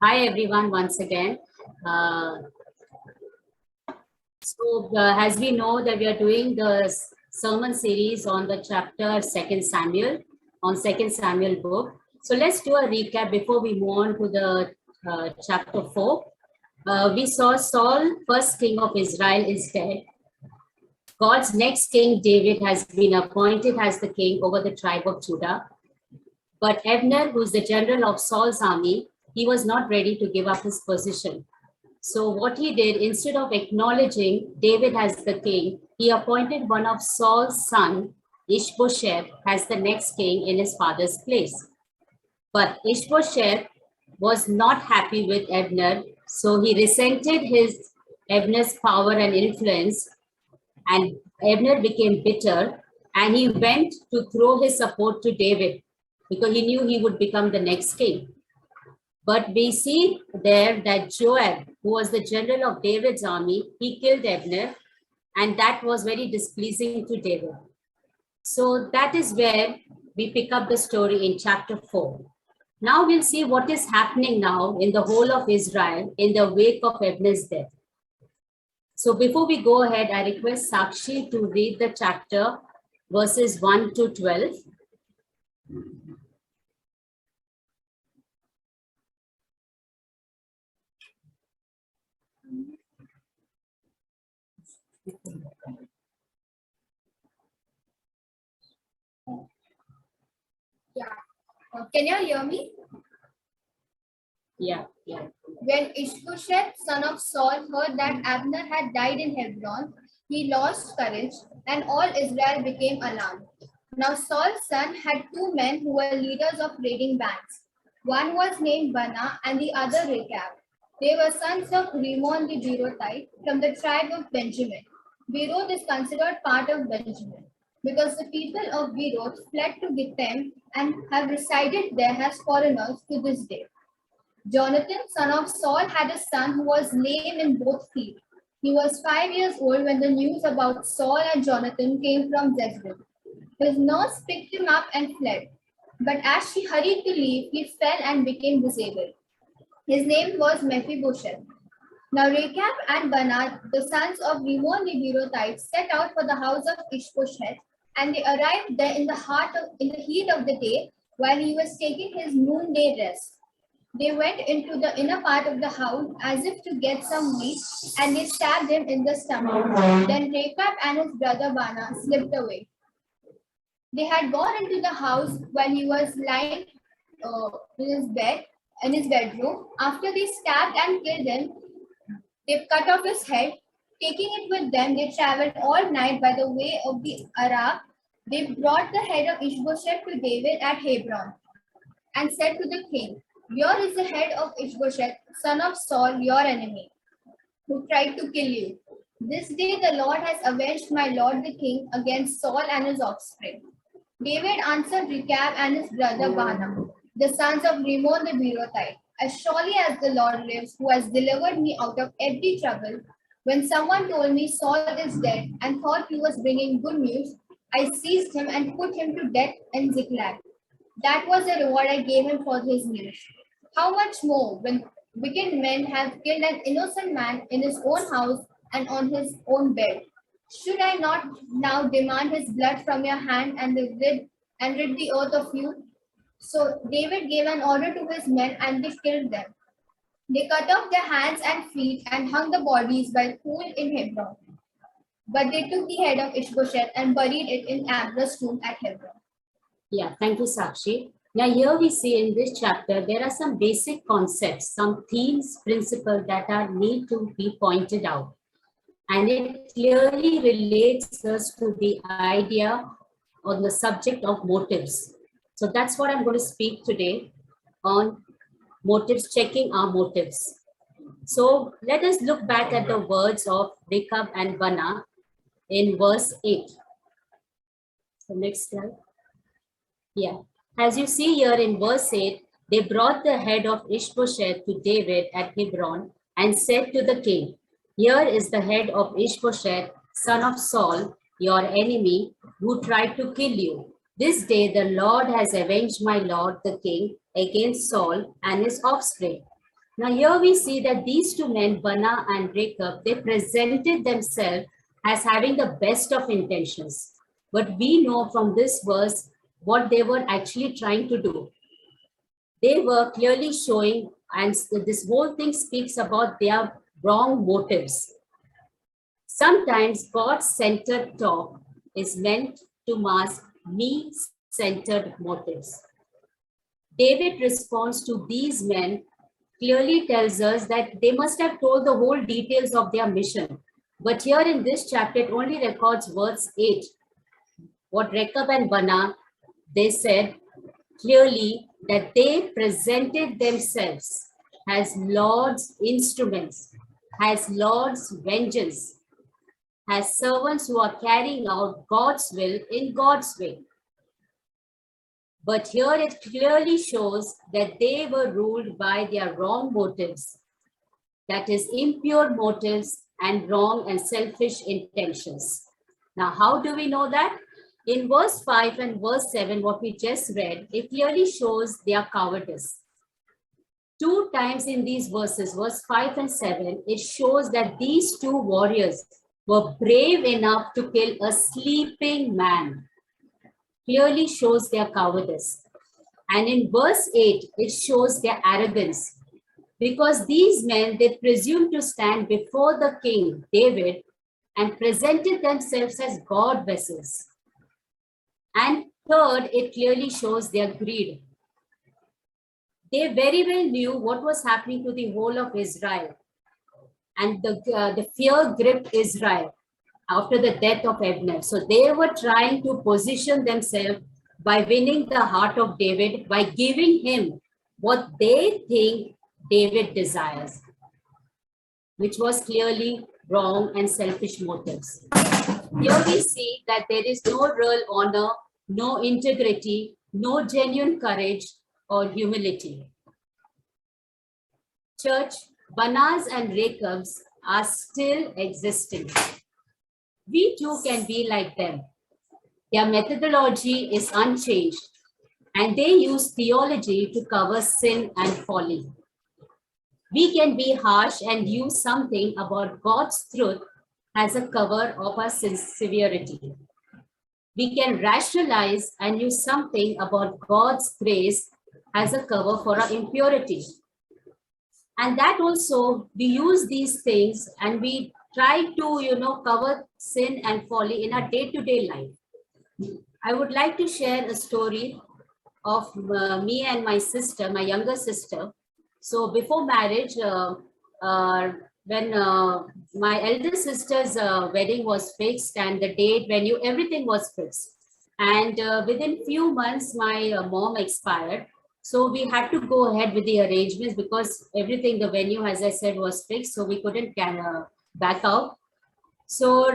Hi everyone once again. Uh, as we know that we are doing the sermon series on the chapter Second Samuel, on Second Samuel book. So let's do a recap before we move on to the chapter 4. We saw Saul, first king of Israel, is dead. God's next king, David, has been appointed as the king over the tribe of Judah. But Abner, who's the general of Saul's army, he was not ready to give up his position. So what he did, instead of acknowledging David as the king, he appointed one of Saul's son, Ishbosheth, as the next king in his father's place. But Ishbosheth was not happy with Abner, so he resented Abner's power and influence, and Abner became bitter, and he went to throw his support to David because he knew he would become the next king. But we see there that Joab, who was the general of David's army, he killed Abner, and that was very displeasing to David. So that is where we pick up the story in chapter 4. Now we'll see what is happening now in the whole of Israel in the wake of Abner's death. So before we go ahead, I request Sakshi to read the chapter verses 1 to 12. Yeah. Can you hear me? Yeah. When Ishbosheth, son of Saul, heard that Abner had died in Hebron, he lost courage, and all Israel became alarmed. Now Saul's son had two men who were leaders of raiding bands. One was named Bana and the other Rechab. They were sons of Rimmon the Beerothite from the tribe of Benjamin. Beeroth is considered part of Benjamin because the people of Beeroth fled to Gittim and have resided there as foreigners to this day. Jonathan, son of Saul, had a son who was lame in both feet. He was 5 years old when the news about Saul and Jonathan came from Jezreel. His nurse picked him up and fled. But as she hurried to leave, he fell and became disabled. His name was Mephibosheth. Now Rechab and Bana, the sons of Rimmon the Beerothite, set out for the house of Ishbosheth, and they arrived there in the heat of the day while he was taking his noonday rest. They went into the inner part of the house as if to get some meat, and they stabbed him in the stomach. Then Rechab and his brother Bana slipped away. They had gone into the house while he was lying in his bedroom. After they stabbed and killed him, they cut off his head. Taking it with them, they traveled all night by the way of the Arab. They brought the head of Ishbosheth to David at Hebron and said to the king, "Here is the head of Ishbosheth, son of Saul, your enemy, who tried to kill you. This day the Lord has avenged my lord the king against Saul and his offspring." David answered Rechab and his brother Baana, the sons of Rimmon the Beerothite, "As surely as the Lord lives, who has delivered me out of every trouble, when someone told me Saul is dead and thought he was bringing good news, I seized him and put him to death in Ziklag. That was the reward I gave him for his news. How much more when wicked men have killed an innocent man in his own house and on his own bed? Should I not now demand his blood from your hand and rid the earth of you?" So David gave an order to his men and they killed them. They cut off their hands and feet and hung the bodies by the pool in Hebron. But they took the head of Ishbosheth and buried it in Abner's tomb at Hebron. Yeah, thank you, Sakshi. Now, here we see in this chapter, there are some basic concepts, some themes, principles that are need to be pointed out. And it clearly relates us to the idea on the subject of motives. So that's what I'm going to speak today on motives, checking our motives. So let us look back at the words of Rechab and Bana in verse 8. So next slide. Yeah. As you see here in verse 8, they brought the head of Ishbosheth to David at Hebron and said to the king, "Here is the head of Ishbosheth, son of Saul, your enemy, who tried to kill you. This day the Lord has avenged my lord the king against Saul and his offspring." Now here we see that these two men, Bana and Rechab, they presented themselves as having the best of intentions. But we know from this verse what they were actually trying to do. They were clearly showing, and this whole thing speaks about their wrong motives. Sometimes God-centered talk is meant to mask me-centered motives. David's response to these men clearly tells us that they must have told the whole details of their mission. But here in this chapter, it only records verse 8. What Rechab and Bana, they said clearly that they presented themselves as Lord's instruments, as Lord's vengeance, as servants who are carrying out God's will in God's way. But here it clearly shows that they were ruled by their wrong motives, that is, impure motives and wrong and selfish intentions. Now, how do we know that? In verse 5 and verse 7, what we just read, it clearly shows their cowardice. Two times in these verses, verse 5 and 7, it shows that these two warriors were brave enough to kill a sleeping man. Clearly shows their cowardice. And in verse 8, it shows their arrogance. Because these men, they presumed to stand before the king, David, and presented themselves as God vessels. And third, it clearly shows their greed. They very well knew what was happening to the whole of Israel. And the fear gripped Israel after the death of Abner. So they were trying to position themselves by winning the heart of David, by giving him what they think David desires, which was clearly wrong and selfish motives. Here we see that there is no real honor, no integrity, no genuine courage or humility. Church, Banas and Rechabs are still existing. We too can be like them. Their methodology is unchanged, and they use theology to cover sin and folly. We can be harsh and use something about God's truth as a cover of our severity. We can rationalize and use something about God's grace as a cover for our impurity. And that also, we use these things and we try to, cover sin and folly in our day-to-day life. I would like to share a story of me and my sister, my younger sister. So before marriage, when my elder sister's wedding was fixed and the date, venue, everything was fixed. And within few months, my mom expired. So we had to go ahead with the arrangements because everything, the venue, as I said, was fixed. So we couldn't back out. So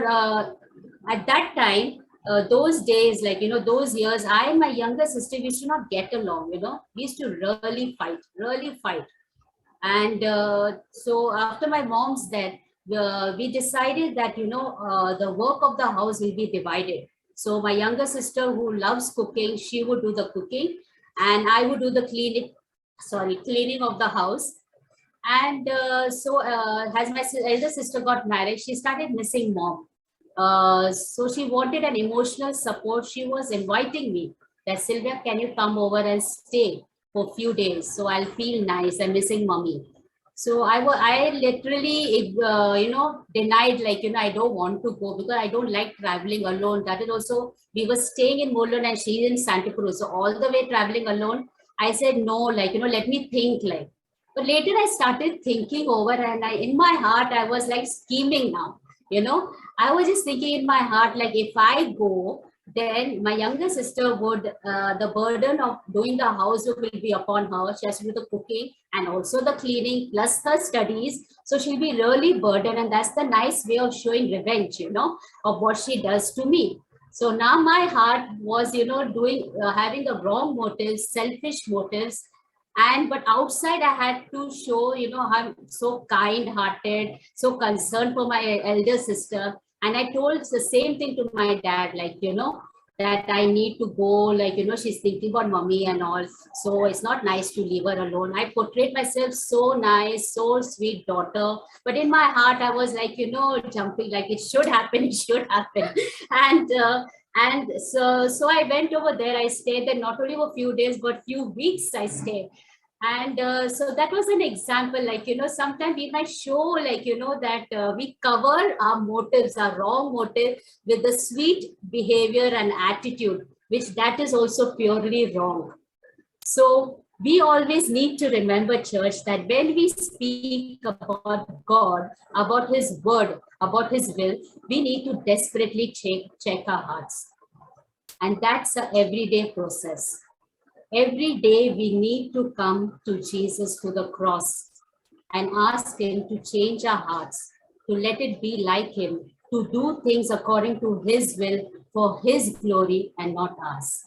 at that time, those days, those years, I and my younger sister, we used to not get along, we used to really fight. And so after my mom's death, we decided that, the work of the house will be divided. So my younger sister, who loves cooking, she would do the cooking and I would do the cleaning of the house. And so as my elder sister got married, she started missing mom. So she wanted an emotional support. She was inviting me that, Sylvia, can you come over and stay for a few days? So I'll feel nice. I'm missing mommy. So I literally, denied, I don't want to go because I don't like traveling alone. That is also, we were staying in Mulund and she's in Santa Cruz. So all the way traveling alone, I said, no, let me think . But later I started thinking over and in my heart, I was like scheming now, I was just thinking in my heart, like if I go, then my younger sister would, the burden of doing the housework will be upon her. She has to do the cooking and also the cleaning plus her studies. So she'll be really burdened. And that's the nice way of showing revenge, of what she does to me. So now my heart was, having the wrong motives, selfish motives. But outside I had to show, I'm so kind hearted, so concerned for my elder sister. And I told the same thing to my dad, that I need to go, like, she's thinking about mommy and all. So it's not nice to leave her alone. I portrayed myself so nice, so sweet daughter. But in my heart, I was like, jumping, like it should happen, it should happen. And so I went over there. I stayed there not only for a few days, but few weeks I stayed. And so that was an example, like, sometimes we might show, like, that we cover our motives, our wrong motive, with the sweet behavior and attitude, which that is also purely wrong. So we always need to remember, church, that when we speak about God, about his word, about his will, we need to desperately check our hearts. And that's an everyday process. Every day we need to come to Jesus, to the cross, and ask him to change our hearts, to let it be like him, to do things according to his will for his glory and not us.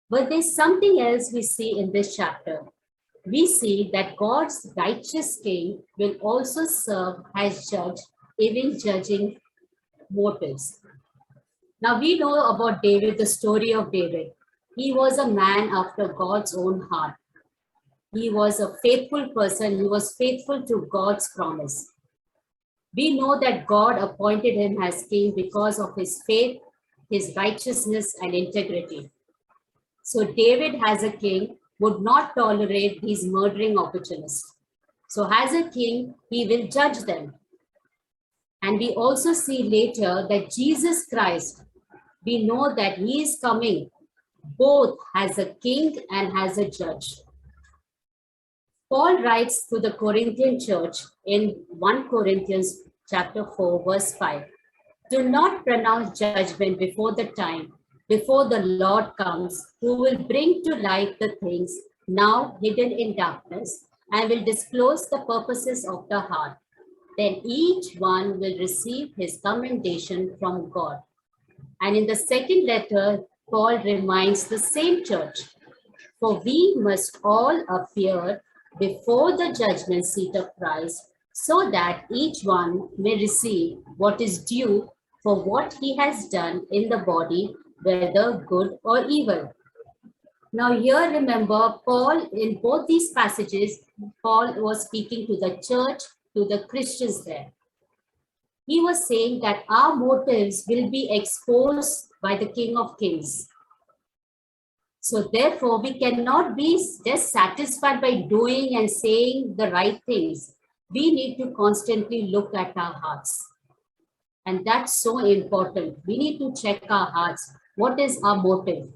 But there's something else we see in this chapter. We see that God's righteous king will also serve as judge, even judging motives. Now we know about David, the story of David. He was a man after God's own heart. He was a faithful person. He was faithful to God's promise. We know that God appointed him as king because of his faith, his righteousness, and integrity. So David, as a king, would not tolerate these murdering opportunists. So as a king, he will judge them. And we also see later that Jesus Christ, we know that he is coming both as a king and as a judge. Paul writes to the Corinthian church in 1 Corinthians chapter 4, verse 5. Do not pronounce judgment before the time, before the Lord comes, who will bring to light the things now hidden in darkness and will disclose the purposes of the heart. Then each one will receive his commendation from God. And in the second letter, Paul reminds the same church, for we must all appear before the judgment seat of Christ, so that each one may receive what is due for what he has done in the body, whether good or evil. Now here remember, Paul, in both these passages, Paul was speaking to the church, to the Christians there. He was saying that our motives will be exposed by the King of Kings. So therefore, we cannot be just satisfied by doing and saying the right things. We need to constantly look at our hearts. And that's so important. We need to check our hearts. What is our motive?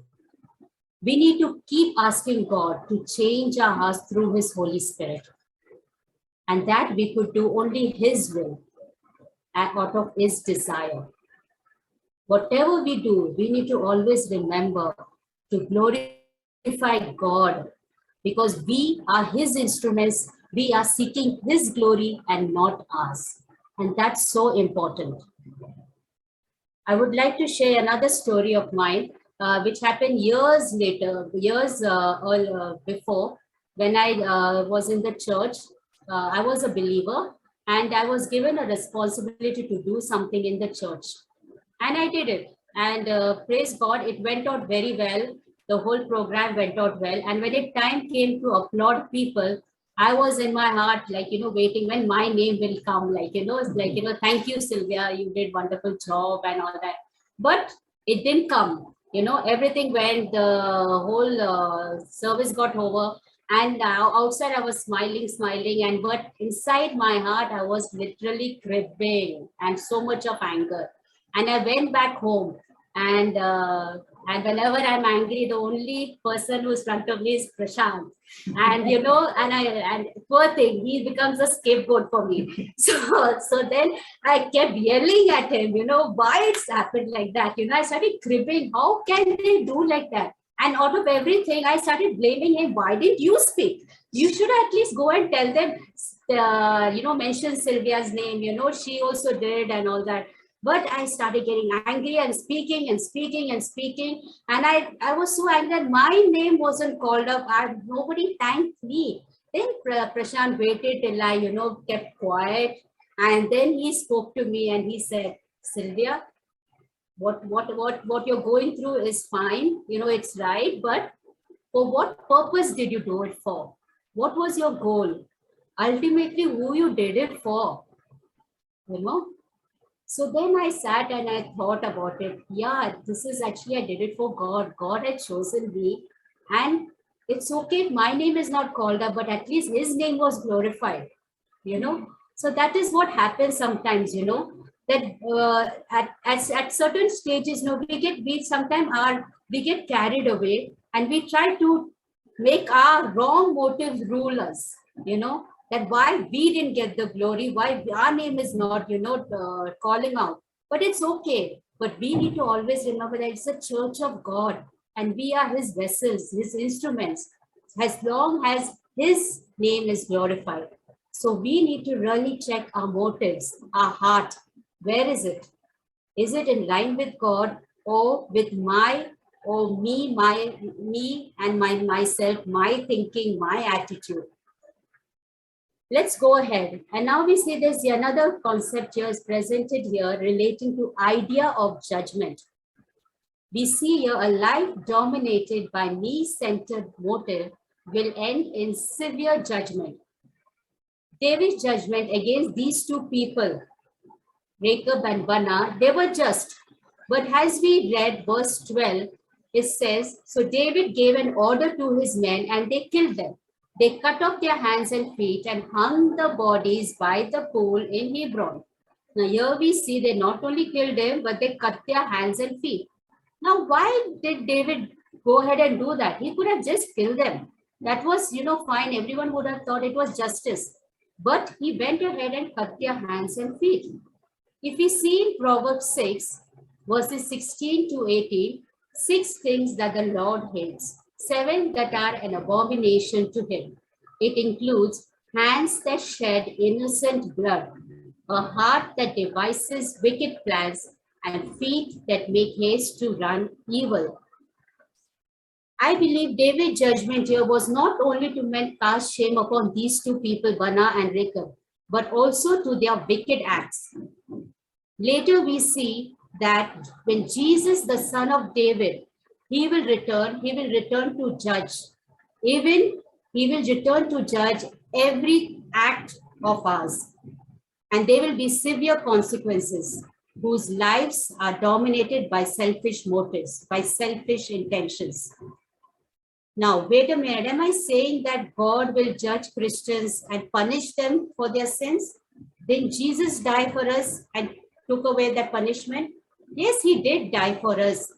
We need to keep asking God to change our hearts through his Holy Spirit. And that we could do only his will out of his desire. Whatever we do, we need to always remember to glorify God, because we are his instruments. We are seeking his glory and not us. And that's so important. I would like to share another story of mine, which happened years later, before, when I was in the church. I was a believer and I was given a responsibility to do something in the church. And I did it. And praise God, it went out very well. The whole program went out well. And when it time came to applaud people, I was in my heart, like, waiting when my name will come, like, it's like, thank you, Sylvia, you did wonderful job and all that. But it didn't come, everything went, the whole service got over. And outside I was smiling, and but inside my heart, I was literally cribbing and so much of anger. And I went back home, and whenever I'm angry, the only person who's in front of me is Prashant. And and poor thing, he becomes a scapegoat for me. So then I kept yelling at him, why it's happened like that. I started cribbing. How can they do like that? And out of everything, I started blaming him. Why did you speak? You should at least go and tell them, mention Sylvia's name. She also did and all that. But I started getting angry and speaking. And I was so angry that my name wasn't called up. Nobody thanked me. Then Prashant waited till I, kept quiet. And then he spoke to me and he said, Sylvia, what you're going through is fine, it's right, but for what purpose did you do it for? What was your goal? Ultimately, who you did it for, you know? So then I sat and I thought about it. Yeah, this is actually, I did it for God. God had chosen me. And it's okay if my name is not called up, but at least his name was glorified, you know. So that is what happens sometimes, that at certain stages, we get carried away and we try to make our wrong motives rule us, that why we didn't get the glory, why our name is not, calling out. But it's okay. But we need to always remember that it's a church of God and we are his vessels, his instruments, as long as his name is glorified. So we need to really check our motives, our heart. Where is it? Is it in line with God or with me and myself, my thinking, my attitude? Let's go ahead. And now we see there's another concept here is presented here relating to idea of judgment. We see here a life dominated by me-centered motive will end in severe judgment. David's judgment against these two people, Rechab and Baanah, they were just. But as we read verse 12, it says, so David gave an order to his men and they killed them. They cut off their hands and feet and hung the bodies by the pool in Hebron. Now here we see they not only killed them, but they cut their hands and feet. Now why did David go ahead and do that? He could have just killed them. That was, fine. Everyone would have thought it was justice. But he went ahead and cut their hands and feet. If we see in Proverbs 6, verses 16 to 18, 6 things that the Lord hates, 7 that are an abomination to him. It includes hands that shed innocent blood, a heart that devises wicked plans, and feet that make haste to run evil. I believe David's judgment here was not only to cast shame upon these two people, Baanah and Rechab, but also to their wicked acts. Later we see that when Jesus, the son of David, he will return to judge. Even he will return to judge every act of ours. And there will be severe consequences whose lives are dominated by selfish motives, by selfish intentions. Now, wait a minute. Am I saying that God will judge Christians and punish them for their sins? Didn't Jesus die for us and took away that punishment? Yes, he did die for us.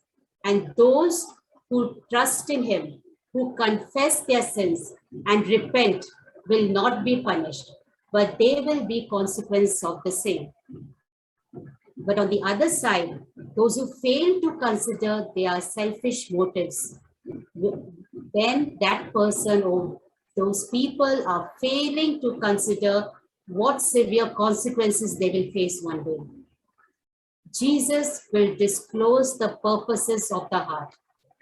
And those who trust in him, who confess their sins and repent will not be punished, but they will be consequence of the same. But on the other side, those who fail to consider their selfish motives, then that person or those people are failing to consider what severe consequences they will face one day. Jesus will disclose the purposes of the heart.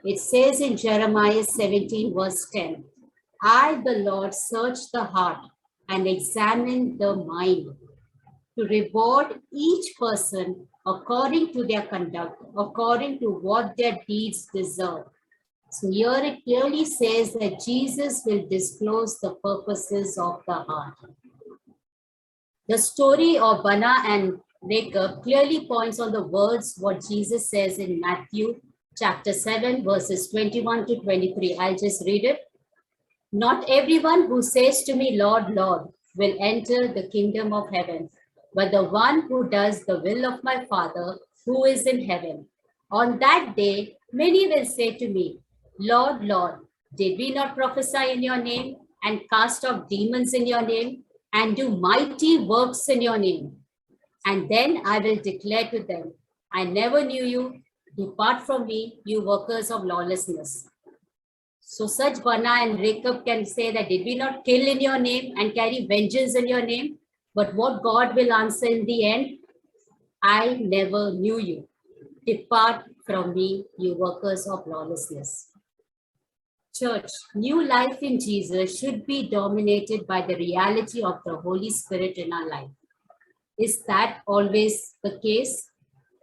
It says in Jeremiah 17 verse 10, I, the Lord, search the heart and examine the mind to reward each person according to their conduct, according to what their deeds deserve. So here it clearly says that Jesus will disclose the purposes of the heart. The story of Baanah and Rechab clearly points on the words what Jesus says in Matthew chapter 7 verses 21 to 23. I'll just read it. Not everyone who says to me, Lord, Lord, will enter the kingdom of heaven, but the one who does the will of my Father who is in heaven. On that day, many will say to me, Lord, Lord, did we not prophesy in your name and cast off demons in your name and do mighty works in your name? And then I will declare to them, I never knew you. Depart from me, you workers of lawlessness. So such Baanah and Rechab can say that did we not kill in your name and carry vengeance in your name? But what God will answer in the end, I never knew you. Depart from me, you workers of lawlessness. Church, new life in Jesus should be dominated by the reality of the Holy Spirit in our life. Is that always the case?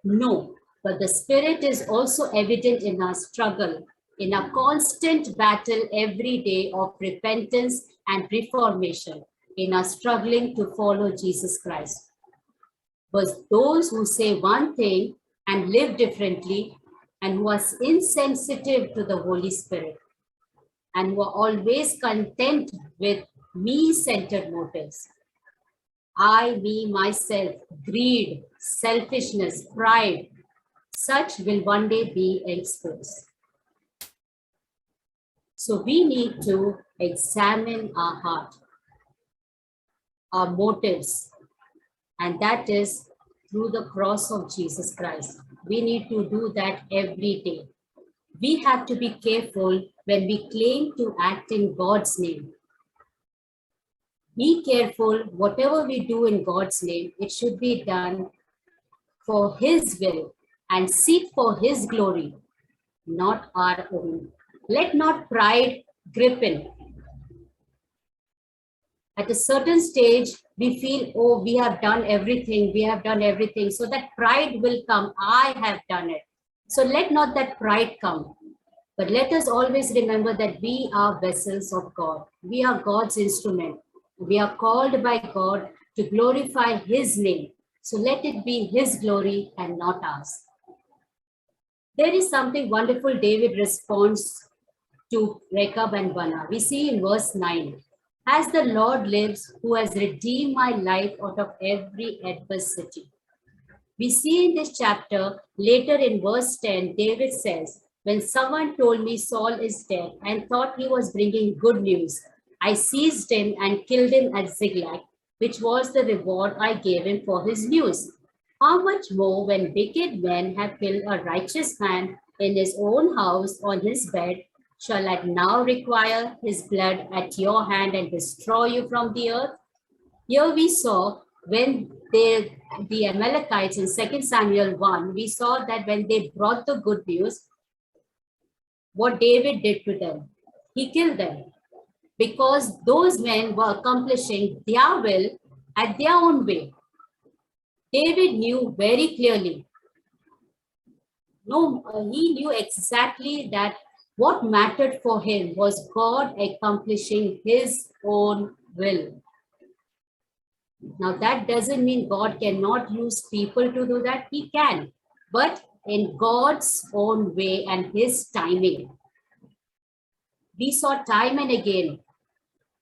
No. but the Spirit is also evident in our struggle, in a constant battle every day of repentance and reformation, in our struggling to follow Jesus Christ. But those who say one thing and live differently, and who are insensitive to the Holy Spirit, and who are always content with me-centered motives, I, me, myself, greed, selfishness, pride, such will one day be exposed. So we need to examine our heart, our motives, and that is through the cross of Jesus Christ. We need to do that every day. We have to be careful when we claim to act in God's name. Be careful, whatever we do in God's name, it should be done for His will and seek for His glory, not our own. Let not pride grip in. At a certain stage, we feel, oh, we have done everything, so that pride will come, I have done it. So let not that pride come. But let us always remember that we are vessels of God. We are God's instrument. We are called by God to glorify His name. So let it be His glory and not ours. There is something wonderful David responds to Rechab and Baanah. We see in verse 9, as the Lord lives, who has redeemed my life out of every adversity. We see in this chapter, later in verse 10, David says, when someone told me Saul is dead and thought he was bringing good news, I seized him and killed him at Ziklag, which was the reward I gave him for his news. How much more when wicked men have killed a righteous man in his own house on his bed, shall I now require his blood at your hand and destroy you from the earth? Here we saw when the Amalekites in 2 Samuel 1, we saw that when they brought the good news, what David did to them, he killed them because those men were accomplishing their will at their own way. David knew very clearly, he knew exactly that what mattered for him was God accomplishing His own will. Now that doesn't mean God cannot use people to do that. He can, but in God's own way and His timing. We saw time and again,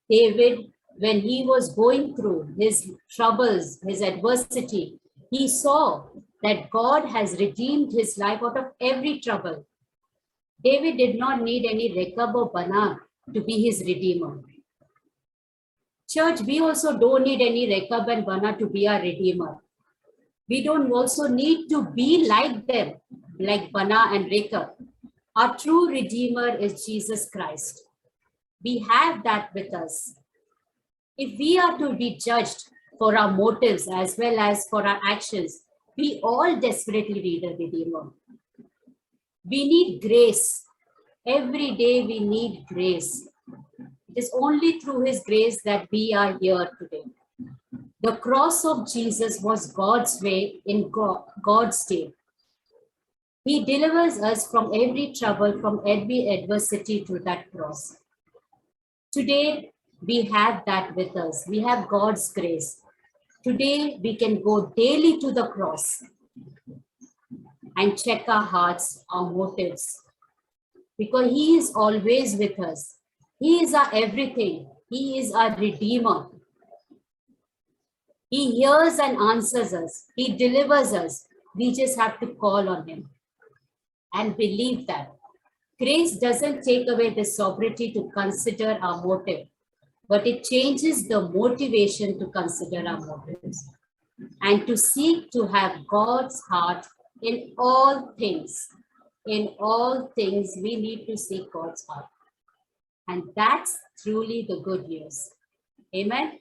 David, when he was going through his troubles, his adversity, he saw that God has redeemed his life out of every trouble. David did not need any Rechab or Baanah to be his redeemer. Church, we also don't need any Rechab and Baanah to be our redeemer. We don't also need to be like them, like Baanah and Rechab. Our true redeemer is Jesus Christ. We have that with us. If we are to be judged for our motives as well as for our actions, we all desperately need a redeemer. We need grace. Every day we need grace. It is only through His grace that we are here today. The cross of Jesus was God's way in God's day. He delivers us from every trouble, from every adversity through that cross. Today, we have that with us. We have God's grace. Today, we can go daily to the cross and check our hearts, our motives, because He is always with us. He is our everything. He is our Redeemer. He hears and answers us. He delivers us. We just have to call on Him and believe that. Grace doesn't take away the sobriety to consider our motive, but it changes the motivation to consider our motives and to seek to have God's heart in all things. In all things, we need to seek God's heart. And that's truly the good news. Amen.